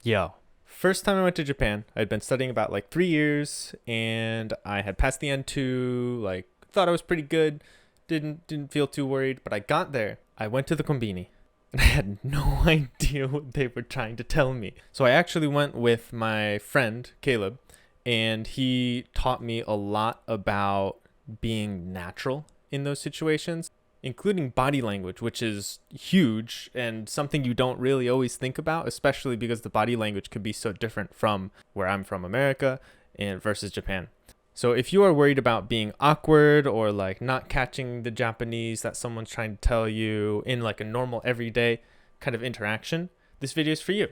Yo, first time I went to Japan, I'd been studying about like 3 years, and I had passed the N2. Like, thought I was pretty good. Didn't feel too worried. But I got there. I went to the Conbini, and I had no idea what they were trying to tell me. So I actually went with my friend Caleb, and he taught me a lot about being natural in those situations, including body language, which is huge and something you don't really always think about, especially because the body language could be so different from where I'm from, America, and versus Japan. So if you are worried about being awkward or like not catching the Japanese that someone's trying to tell you in like a normal everyday kind of interaction, this video is for you.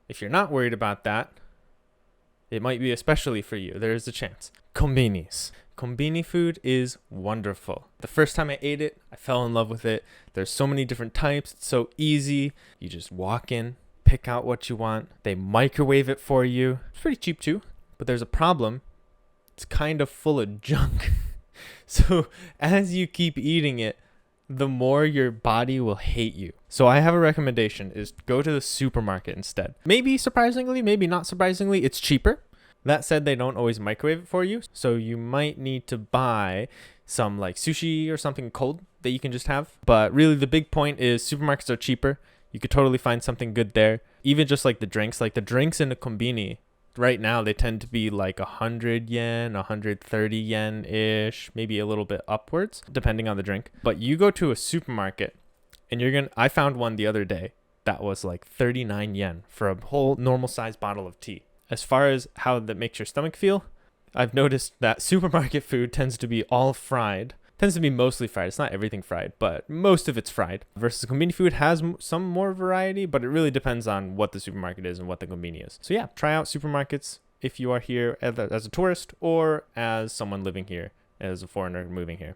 If you're not worried about that, it might be especially for you. There is a chance. Conbinis. Conbini food is wonderful. The first time I ate it, I fell in love with it. There's so many different types. It's so easy. You just walk in, pick out what you want. They microwave it for you. It's pretty cheap too, but there's a problem. It's kind of full of junk. So as you keep eating it, the more your body will hate you. So I have a recommendation is go to the supermarket instead. Maybe surprisingly, maybe not surprisingly, it's cheaper. That said, they don't always microwave it for you. So you might need to buy some like sushi or something cold that you can just have. But really the big point is supermarkets are cheaper. You could totally find something good there. Even just like the drinks in the kombini right now, they tend to be like 100 yen, 130 yen ish, maybe a little bit upwards, depending on the drink. But you go to a supermarket and I found one the other day that was like 39 yen for a whole normal sized bottle of tea. As far as how that makes your stomach feel, I've noticed that supermarket food tends to be all fried. Tends to be mostly fried. It's not everything fried, but most of it's fried. Versus convenience food has some more variety, but it really depends on what the supermarket is and what the convenience is. So yeah, try out supermarkets if you are here as a tourist or as someone living here, as a foreigner moving here.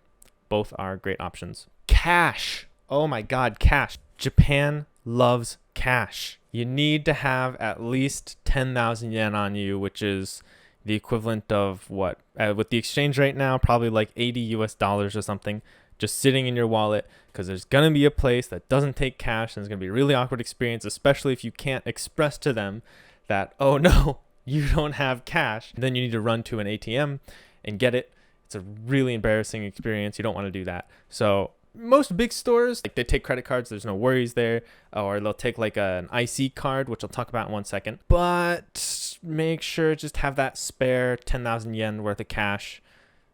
Both are great options. Cash. Oh my God, cash. Japan loves cash. You need to have at least 10,000 yen on you, which is the equivalent of what, with the exchange rate now, probably like 80 US dollars or something, just sitting in your wallet, because there's going to be a place that doesn't take cash, and it's going to be a really awkward experience, especially if you can't express to them that, oh no, you don't have cash. Then you need to run to an ATM and get it. It's a really embarrassing experience. You don't want to do that. So most big stores, like, they take credit cards. There's no worries there. Or they'll take like an IC card, which I'll talk about in 1 second. But make sure just have that spare 10,000 yen worth of cash.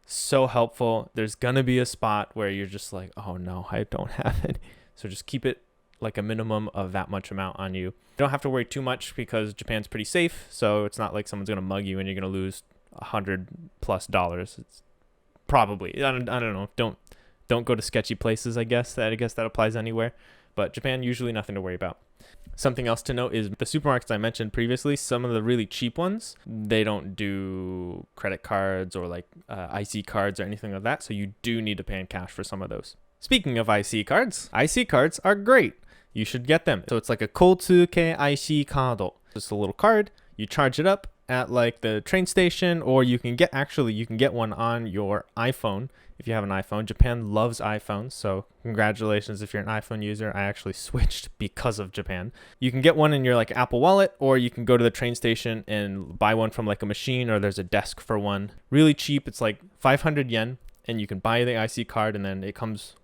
So helpful. There's gonna be a spot where you're just like, oh no, I don't have it. So just keep it like a minimum of that much amount on you. You don't have to worry too much because Japan's pretty safe. So it's not like someone's gonna mug you and you're gonna lose $100+. It's probably, I don't know. Don't go to sketchy places, I guess. I guess that applies anywhere. But Japan, usually nothing to worry about. Something else to note is the supermarkets I mentioned previously, some of the really cheap ones, they don't do credit cards or like IC cards or anything like that. So you do need to pay in cash for some of those. Speaking of IC cards are great. You should get them. So it's like a Kotsuke IC card. Just a little card. You charge it up at like the train station, or you can get one on your iPhone. If you have an iPhone, Japan loves iPhones, so congratulations if you're an iPhone user. I actually switched because of Japan. You can get one in your like Apple Wallet, or you can go to the train station and buy one from like a machine, or there's a desk for one. Really cheap. It's like 500 yen, and you can buy the IC card, and then it comes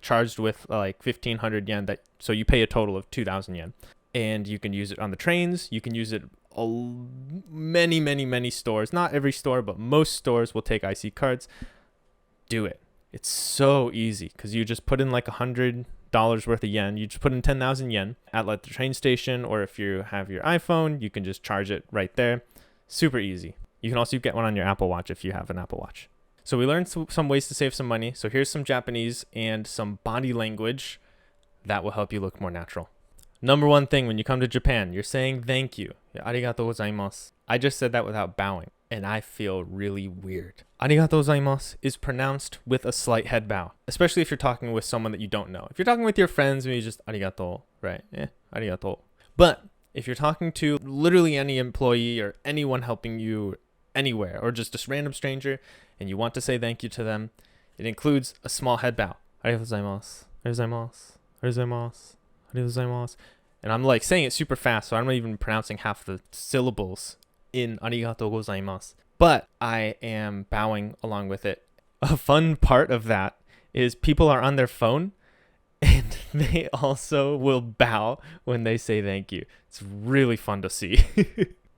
charged with like 1,500 yen. So you pay a total of 2,000 yen, and you can use it on the trains. You can use it many stores. Not every store, but most stores will take IC cards. Do it. It's so easy because you just put in like $100 worth of yen. You just put in 10,000 yen at like the train station, or if you have your iPhone, you can just charge it right there. Super easy. You can also get one on your Apple Watch if you have an Apple Watch. So we learned some ways to save some money. So here's some Japanese and some body language that will help you look more natural. Number one thing when you come to Japan, you're saying thank you. Arigatou gozaimasu. I just said that without bowing, and I feel really weird. Arigatou gozaimasu is pronounced with a slight head bow, especially if you're talking with someone that you don't know. If you're talking with your friends, maybe just arigatou, right? Arigatou. But if you're talking to literally any employee or anyone helping you anywhere, or just a random stranger, and you want to say thank you to them, it includes a small head bow. Arigatou gozaimasu. Arigatou gozaimasu. Arigatou gozaimasu. Arigatou gozaimasu. And I'm like saying it super fast, so I'm not even pronouncing half the syllables in arigatou gozaimasu. But I am bowing along with it. A fun part of that is people are on their phone and they also will bow when they say thank you. It's really fun to see.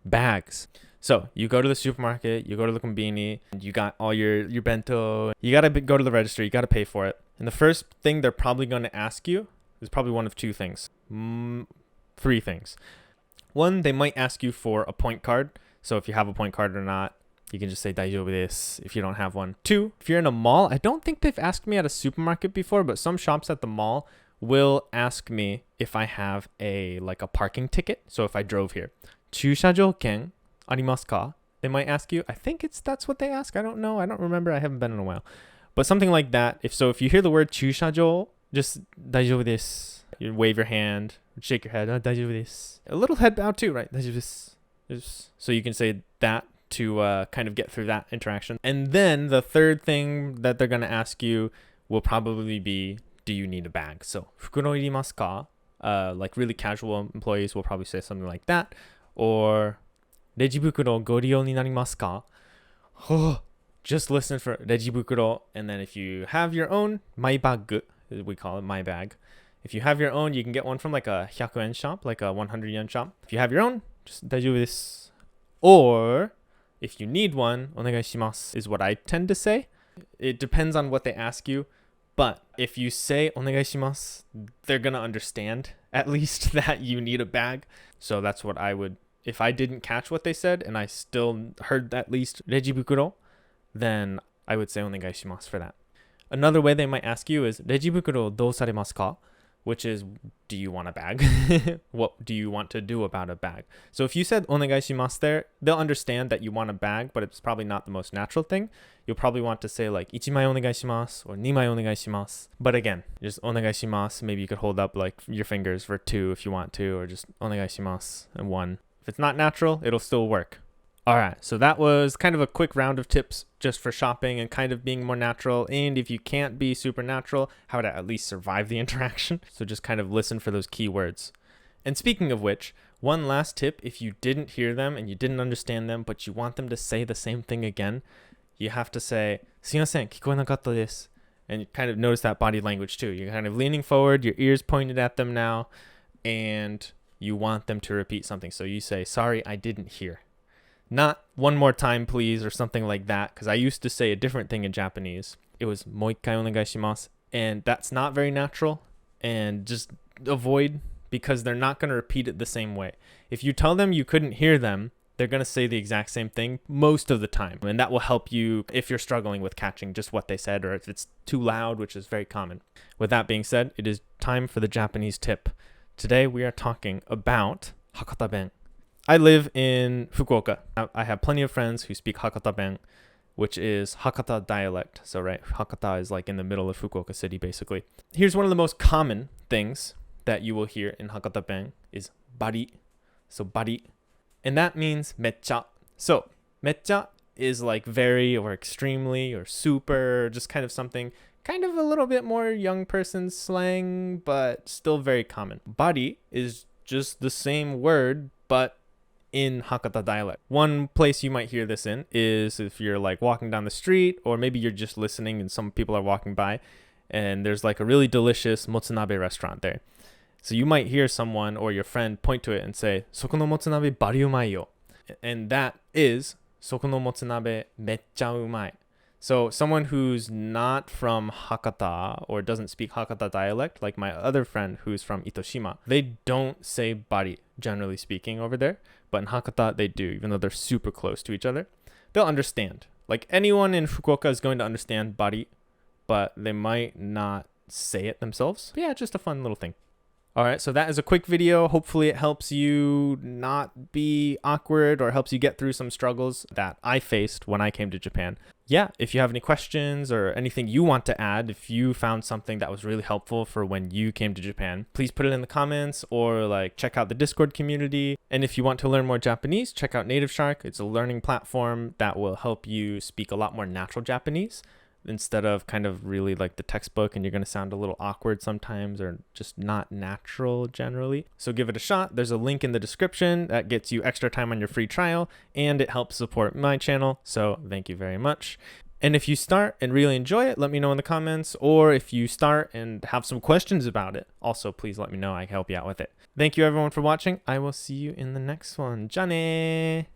Bags. So you go to the supermarket, you go to the Conbini, you got all your bento, you got to go to the register, you got to pay for it. And the first thing they're probably going to ask you is probably one of two things. Three things. One, they might ask you for a point card. So if you have a point card or not, you can just say daijoubu desu if you don't have one. Two, if you're in a mall, I don't think they've asked me at a supermarket before, but some shops at the mall will ask me if I have a parking ticket. So if I drove here, 駐車場券ありますか? They might ask you. I think that's what they ask. I don't know. I don't remember. I haven't been in a while. But something like that. If you hear the word 駐車場, just 大丈夫です. You wave your hand, shake your head. 大丈夫です. A little head bow too, right? 大丈夫です. So you can say that to kind of get through that interaction. And then the third thing that they're going to ask you will probably be, do you need a bag? So 袋いりますか? Like really casual employees will probably say something like that. Or レジ袋ご利用になりますか? Just listen for レジ袋. And then if you have your own, マイバッグ, we call it my bag. If you have your own, you can get one from like a 100 yen shop, like a 100 yen shop. If you have your own, just 大丈夫です. Or if you need one, お願いします is what I tend to say. It depends on what they ask you. But if you say お願いします, they're going to understand at least that you need a bag. So that's what I would, if I didn't catch what they said and I still heard at least レジ袋, then I would say お願いします for that. Another way they might ask you is レジ袋どうされますか? Which is, do you want a bag? What do you want to do about a bag? So if you said お願いします there, they'll understand that you want a bag, but it's probably not the most natural thing. You'll probably want to say like 1枚お願いします or 2枚お願いします. But again, just お願いします. Maybe you could hold up like your fingers for 2 if you want to, or just お願いします and 1. If it's not natural, it'll still work. All right, so that was kind of a quick round of tips just for shopping and kind of being more natural. And if you can't be super natural, how to at least survive the interaction. So just kind of listen for those keywords. And speaking of which, one last tip, if you didn't hear them and you didn't understand them, but you want them to say the same thing again, you have to say, すいません、聞こえなかったです. And you kind of notice that body language too. You're kind of leaning forward, your ears pointed at them now, and you want them to repeat something. So you say, sorry, I didn't hear. Not one more time, please, or something like that, because I used to say a different thing in Japanese. It was もう一回お願いします, and that's not very natural, and just avoid, because they're not going to repeat it the same way. If you tell them you couldn't hear them, they're going to say the exact same thing most of the time, and that will help you if you're struggling with catching just what they said, or if it's too loud, which is very common. With that being said, it is time for the Japanese tip. Today we are talking about Hakata Ben. I live in Fukuoka. I have plenty of friends who speak Hakata Ben, which is Hakata dialect. So, right, Hakata is like in the middle of Fukuoka city, basically. Here's one of the most common things that you will hear in Hakata Ben is bari. So, bari. And that means mecha. So, mecha is like very or extremely or super, just kind of something, kind of a little bit more young person slang, but still very common. Bari is just the same word, but in Hakata dialect. One place you might hear this in is if you're like walking down the street, or maybe you're just listening and some people are walking by and there's like a really delicious motsunabe restaurant there. So you might hear someone or your friend point to it and say, そこのmotsunabe bari umai yo. And that is そこのmotsunabe meccha umai. So someone who's not from Hakata or doesn't speak Hakata dialect, like my other friend who's from Itoshima, they don't say bari, generally speaking, over there. But in Hakata, they do, even though they're super close to each other. They'll understand. Like anyone in Fukuoka is going to understand bari, but they might not say it themselves. But yeah, just a fun little thing. All right, so that is a quick video. Hopefully it helps you not be awkward or helps you get through some struggles that I faced when I came to Japan. Yeah, if you have any questions or anything you want to add, if you found something that was really helpful for when you came to Japan, please put it in the comments or like check out the Discord community. And if you want to learn more Japanese, check out Native Shark. It's a learning platform that will help you speak a lot more natural Japanese instead of kind of really like the textbook, and you're going to sound a little awkward sometimes or just not natural generally. So give it a shot. There's a link in the description that gets you extra time on your free trial, and it helps support my channel. So thank you very much. And if you start and really enjoy it, let me know in the comments. Or if you start and have some questions about it, also please let me know. I can help you out with it. Thank you everyone for watching. I will see you in the next one. Jane!